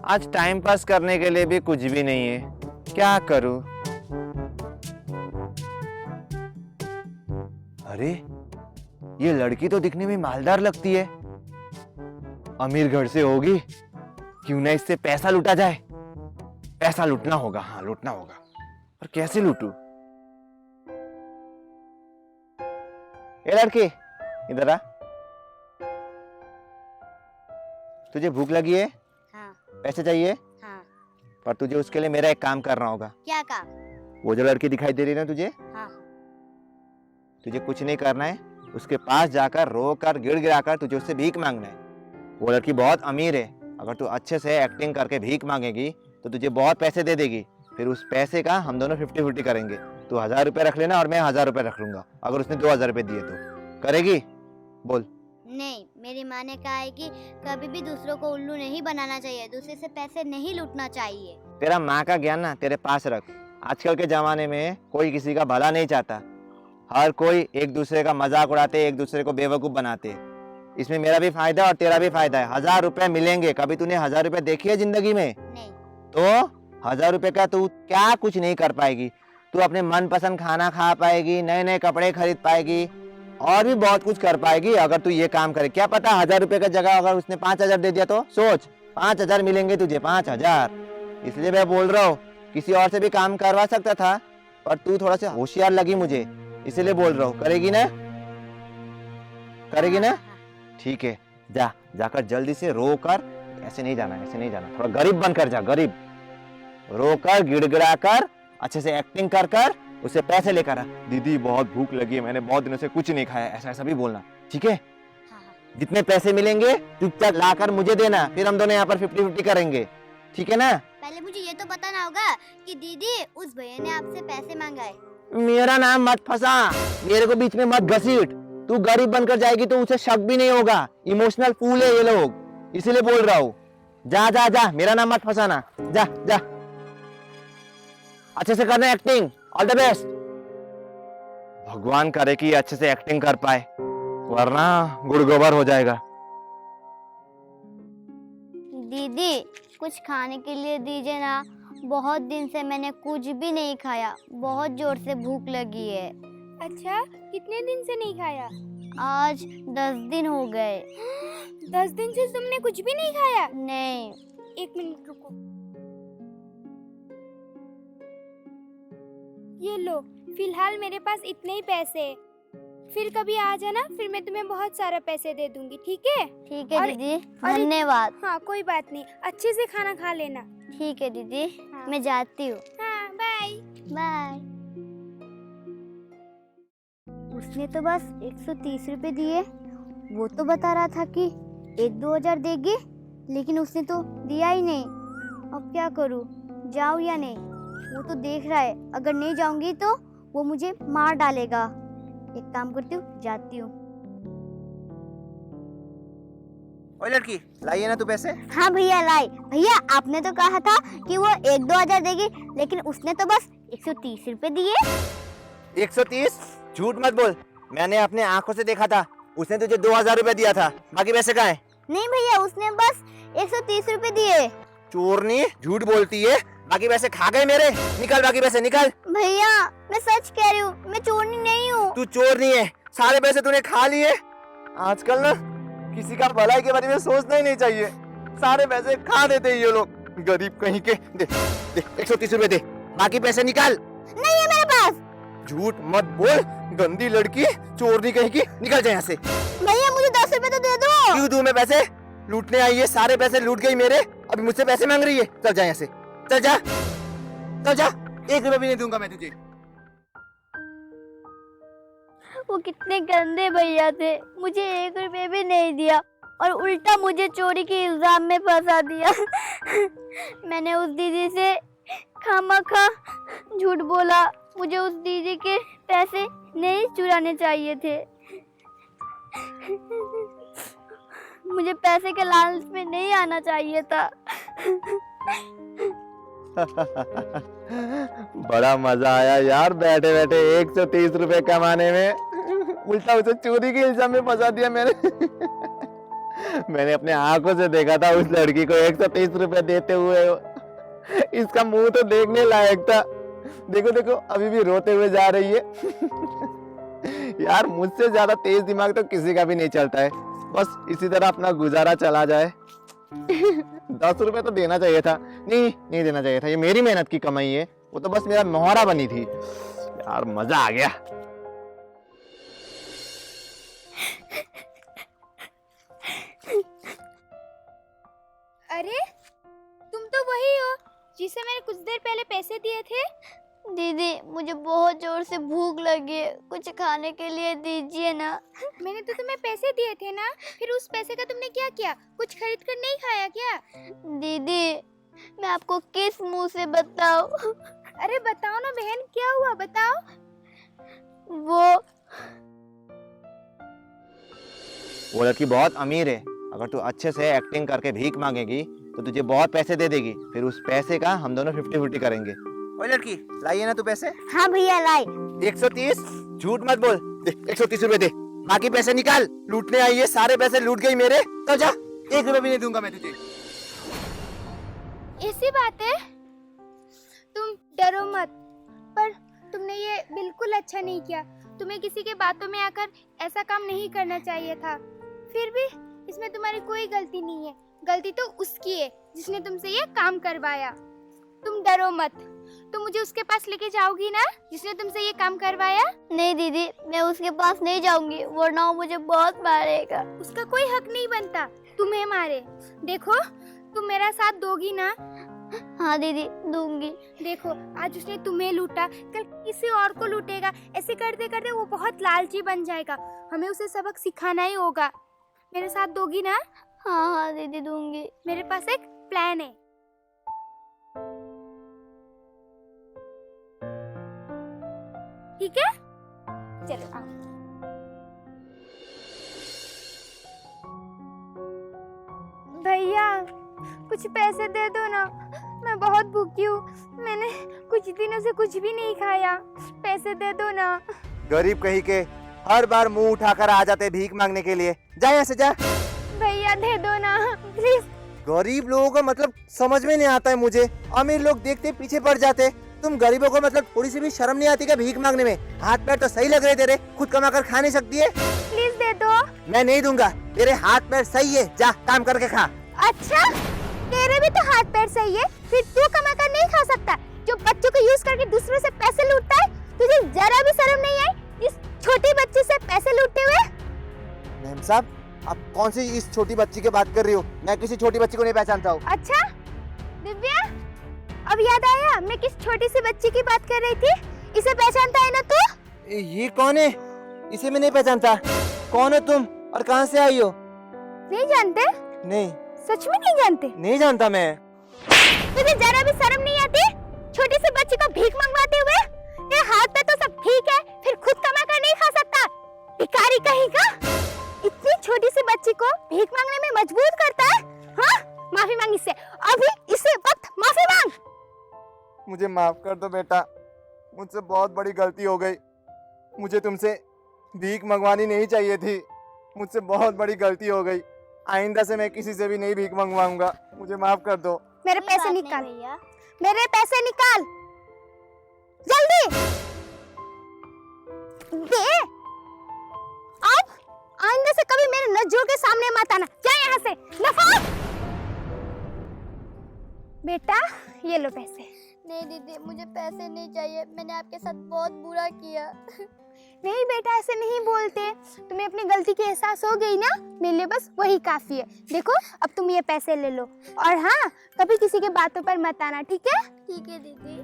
आज time pass करने के लिए भी कुछ भी नहीं है, क्या करूं? अरे ये लड़की तो दिखने में मालदार लगती है, अमीर घर से होगी, क्यों ना इससे पैसा लूटा जाए। पैसा लूटना होगा, हाँ लूटना होगा, पर कैसे लूटूं? ए लड़की, इधर आ। तुझे भूख लगी है? हाँ। पैसे चाहिए? हाँ। पर तुझे उसके लिए मेरा एक काम करना होगा। क्या काम? वो जो लड़की दिखाई दे रही है ना तुझे, हाँ। तुझे कुछ नहीं करना है, उसके पास जाकर रोकर गिड़गिड़ाकर तुझे उससे भीख मांगना है। वो लड़की बहुत अमीर है, अगर तू अच्छे से एक्टिंग करके भीख मांगेगी तो तुझे बहुत पैसे दे देगी। फिर उस पैसे का हम दोनों 50-50 करेंगे। तू 1000 रुपये रख लेना और मैं 1000 रुपये रख लूंगा। अगर उसने 2000 रुपये दिए तो करेगी? बोल। नहीं, मेरी माँ ने कहा है कि कभी भी दूसरों को उल्लू नहीं बनाना चाहिए, दूसरे से पैसे नहीं लूटना चाहिए। तेरा माँ का ज्ञान ना तेरे पास रख। आजकल के जमाने में कोई किसी का भला नहीं चाहता, हर कोई एक दूसरे का मजाक उड़ाते, एक दूसरे को बेवकूफ बनाते। इसमें मेरा भी फायदा और तेरा भी फायदा है। 1000 रुपये मिलेंगे। कभी तूने 1000 रुपये देखी है जिंदगी में? नहीं। तो 1000 रुपये का तू क्या कुछ नहीं कर पाएगी। तू अपने मनपसंद खाना खा पाएगी, नए नए कपड़े खरीद पाएगी और भी बहुत कुछ कर पाएगी अगर तू ये काम करे। क्या पता 1000 रुपये का जगह अगर उसने 5000 दे दिया तो सोच, 5000 मिलेंगे तुझे, 5000। इसलिए मैं बोल रहा हूँ, किसी और से भी काम करवा सकता था पर तू थोड़ा सा होशियार लगी मुझे, इसीलिए बोल रहा हूँ। करेगी ना? करेगी ना? ठीक है, जा जाकर जल्दी से रो कर, ऐसे नहीं जाना, ऐसे नहीं जाना, थोड़ा गरीब बनकर जा, गरीब। रो कर गिड़गिड़ा कर अच्छे से एक्टिंग कर कर उससे पैसे लेकर आ। दीदी बहुत भूख लगी है, मैंने बहुत दिनों से कुछ नहीं खाया, ऐसा ऐसा भी बोलना, ठीक है? जितने पैसे मिलेंगे चुपचाप लाकर मुझे देना, फिर हम दोनों यहाँ पर 50-50 करेंगे, ठीक है ना? पहले मुझे ये तो बताना होगा कि दीदी उस भैया ने आपसे पैसे मांगा है। मेरा नाम मत फंसा, मेरे को बीच में मत घसीट। तू गरीब बनकर जाएगी तो उसे शक भी नहीं होगा। इमोशनल फूल है ये लोग, इसीलिए बोल रहा हूँ। जा जा जा, मेरा नाम मत फंसाना, जा जा। अच्छे से करना एक्टिंग, ऑल द बेस्ट। भगवान करे कि अच्छे से एक्टिंग कर पाए, वरना गुड़ गोबर हो जाएगा। दीदी कुछ खाने के लिए दीजिए ना, बहुत दिन से मैंने कुछ भी नहीं खाया, बहुत जोर से भूख लगी है। अच्छा, कितने दिन से नहीं खाया? आज 10 दिन हो गए। 10 दिन से तुमने कुछ भी नहीं खाया? नहीं। 1 मिनट रुको, ये लो, फिलहाल मेरे पास इतने ही पैसे हैं। फिर कभी आ जाना, फिर मैं तुम्हें बहुत सारा पैसे दे दूंगी, ठीक है? ठीक है दीदी, धन्यवाद। हाँ कोई बात नहीं, अच्छे से खाना खा लेना। ठीक है दीदी, हाँ। मैं जाती हूँ। हाँ बाय। बाय। उसने तो बस 130 रुपए दिए, वो तो बता रहा था कि 1-2 हजार देगी, लेकिन उसने तो दिया ही नहीं। अब क्या करूँ, जाऊँ या नहीं? वो तो देख रहा है, अगर नहीं जाऊंगी तो वो मुझे मार डालेगा। एक काम करती हूँ, जाती हूँ। ओए लड़की, लाइए ना तू पैसे। हाँ भैया लाई। भैया आपने तो कहा था कि वो 1-2 हजार देगी, लेकिन उसने तो बस 130 रुपए दिए। 130? झूठ मत बोल, मैंने अपने आंखों से देखा था, उसने तुझे 2000 रुपए दिया था, बाकी पैसे कहाँ हैं? नहीं भैया, उसने बस 130 रुपए दिए। चोरनी, झूठ बोलती है, बाकी पैसे खा गए मेरे। निकल बाकी पैसे निकल। भैया मैं सच कह रही हूँ, मैं चोरनी नहीं हूँ। तू चोर नहीं है, सारे पैसे तूने खा लिए। आजकल ना किसी का भलाई के बारे में सोचना ही नहीं चाहिए, सारे पैसे खा देते हैं ये लोग, गरीब कहीं के। दे, दे 130 रुपए दे, बाकी पैसे निकाल। नहीं है मेरे पास। झूठ मत बोल, गंदी लड़की, चोरनी कहीं की, निकल जाए यहाँ से। भैया मुझे 10 रुपए तो दे दो। क्यों दूं मैं पैसे? लूटने आई है, सारे पैसे लूट गई मेरे, अभी मुझसे पैसे मांग रही है। चल जा यहाँ से, चल जा, चल जा। 1 रुपए भी नहीं दूंगा मैं तुझे। वो कितने गंदे भैया थे, मुझे 1 रुपए भी नहीं दिया और उल्टा मुझे चोरी के इल्जाम में फंसा दिया। मैंने उस दीदी से खामखा झूठ बोला, मुझे उस दीदी के पैसे नहीं चुराने चाहिए थे। मुझे पैसे के लालच में नहीं आना चाहिए था। बड़ा मजा आया यार, बैठे बैठे 130 रुपए कमाने में। उल्टा उसे चोरी के इल्जाम में फंसा दिया मैंने। मैंने अपने आंखों से देखा था उस लड़की को 130 रुपए देते हुए। इसका मुंह तो देखने लायक था। देखो देखो अभी भी रोते हुए जा रही है। यार मुझसे ज्यादा तेज दिमाग तो किसी का भी नहीं चलता है। बस इसी तरह अपना गुजारा चला जाए। 10 रुपए तो देना चाहिए था। नहीं देना चाहिए था। ये मेरी मेहनत की कमाई है। वो तो बस मेरा मोहरा बनी थी। यार मजा आ गया। अरे तुम तो वही हो जिसे मैंने कुछ देर पहले पैसे दिए थे। दीदी मुझे बहुत जोर से भूख लगी है, कुछ खाने के लिए दीजिए ना। मैंने तो तुम्हें पैसे दिए थे ना, फिर उस पैसे का तुमने क्या किया? कुछ खरीद कर नहीं खाया क्या? दीदी मैं आपको किस मुंह से बताऊं? अरे बताओ ना बहन, क्या हुआ बताओ। वो लड़की बहुत अमीर है। अगर तू अच्छे से एक्टिंग करके भीख मांगेगी तो तुझे बहुत पैसे दे देगी। फिर उस पैसे का हम दोनों 50-50 करेंगे। ओए लड़की लाइए ना तू पैसे। हाँ भैया लाई। 130? झूठ मत बोल। दे 130 रुपए दे। बाकी पैसे निकाल। लूटने आई है, सारे पैसे लूट गई मेरे। तो जा, 1 रुपए भी नहीं दूंगा मैं तुझे। ऐसी बात है? तुम डरो मत, पर तुमने ये बिल्कुल अच्छा नहीं किया। तुम्हें किसी के बातों में आकर ऐसा काम नहीं करना चाहिए था। फिर भी इसमें तुम्हारी कोई गलती नहीं है। गलती तो उसकी है जिसने तुमसे ये काम करवाया। तुम डरो मत। तुम मुझे उसके पास लेके जाओगी ना जिसने तुमसे ये काम करवाया? नहीं दीदी मैं उसके पास नहीं जाऊंगी, वरना वो मुझे बहुत मारेगा। उसका कोई हक नहीं बनता तुम्हें मारे। देखो तुम मेरा साथ दोगी ना? हाँ दीदी दूंगी। देखो आज उसने तुम्हें लूटा, कल किसी और को लूटेगा। ऐसे करते करते वो बहुत लालची बन जाएगा। हमें उसे सबक सिखाना ही होगा। मेरे साथ दोगी ना? हाँ दीदी दूंगी। मेरे पास एक प्लान है। ठीक है, चलो आओ। भैया कुछ पैसे दे दो ना, मैं बहुत भूखी हूँ। मैंने कुछ दिनों से कुछ भी नहीं खाया। पैसे दे दो ना। गरीब कहीं के हर बार मुंह उठाकर आ जाते भीख मांगने के लिए। जा यहाँ से जा। भैया दे दो ना प्लीज। गरीब लोगों का मतलब समझ में नहीं आता है मुझे। अमीर लोग देखते पीछे पड़ जाते। तुम गरीबों को मतलब थोड़ी सी भी शर्म नहीं आती क्या भीख मांगने में? हाथ पैर तो सही लग रहे तेरे, खुद कमा कर खा नहीं सकती है? प्लीज दे दो। मैं नहीं दूंगा। तेरे हाथ पैर सही है, जा काम करके खा। अच्छा तेरे भी तो हाथ पैर सही है, फिर तू कमा कर नहीं खा सकता? जो बच्चों को यूज करके दूसरों से पैसे लूटता है, तुझे जरा भी शर्म नहीं आई इस छोटी बच्ची से पैसे लूटते हुए? मैम साहब आप कौन सी इस छोटी बच्ची की बात कर रही हो? मैं किसी छोटी बच्ची को नहीं पहचानता हूँ। अच्छा दिव्या, अब याद आया मैं किस छोटी सी बच्ची की बात कर रही थी। इसे पहचानता है ना तू? ये कौन है? इसे मैं नहीं पहचानता। कौन हो तुम और कहाँ से आई हो? नहीं जानते? नहीं। सच में नहीं जानते? नहीं जानता मैं। तुझे जरा भी शर्म नहीं आती छोटी सी बच्ची को भीख मंगवाते हुए? तेरे हाथ पे तो सब ठीक है, फिर खुद कमा कर नहीं खा सकता? भिखारी कहीं का। इतनी छोटी सी बच्ची को भीख मांगने में मजबूर करता है? हाँ माफी मांग इससे, अभी इसी वक्त माफी मांग। मुझे माफ कर दो बेटा, मुझसे बहुत बड़ी गलती हो गई। मुझे तुमसे भीख मंगवानी नहीं चाहिए थी। मुझसे बहुत बड़ी गलती हो गई। आइंदा से मैं किसी से भी नहीं भीख मंगवाऊंगा। मुझे माफ कर दो। मेरे पैसे निकाल भैया, मेरे पैसे निकाल जल्दी दे। अब आइंदा से कभी मेरे नजरों के सामने मत आना। जा यहाँ से, नफा। बेटा ये लो पैसे। नहीं दीदी मुझे पैसे नहीं चाहिए, मैंने आपके साथ बहुत बुरा किया। नहीं बेटा ऐसे नहीं बोलते। तुम्हें अपनी गलती की एहसास हो गई ना, मेरे लिए बस वही काफी है। देखो अब तुम ये पैसे ले लो, और हाँ कभी किसी के बातों पर मत आना, ठीक है? ठीक है दीदी।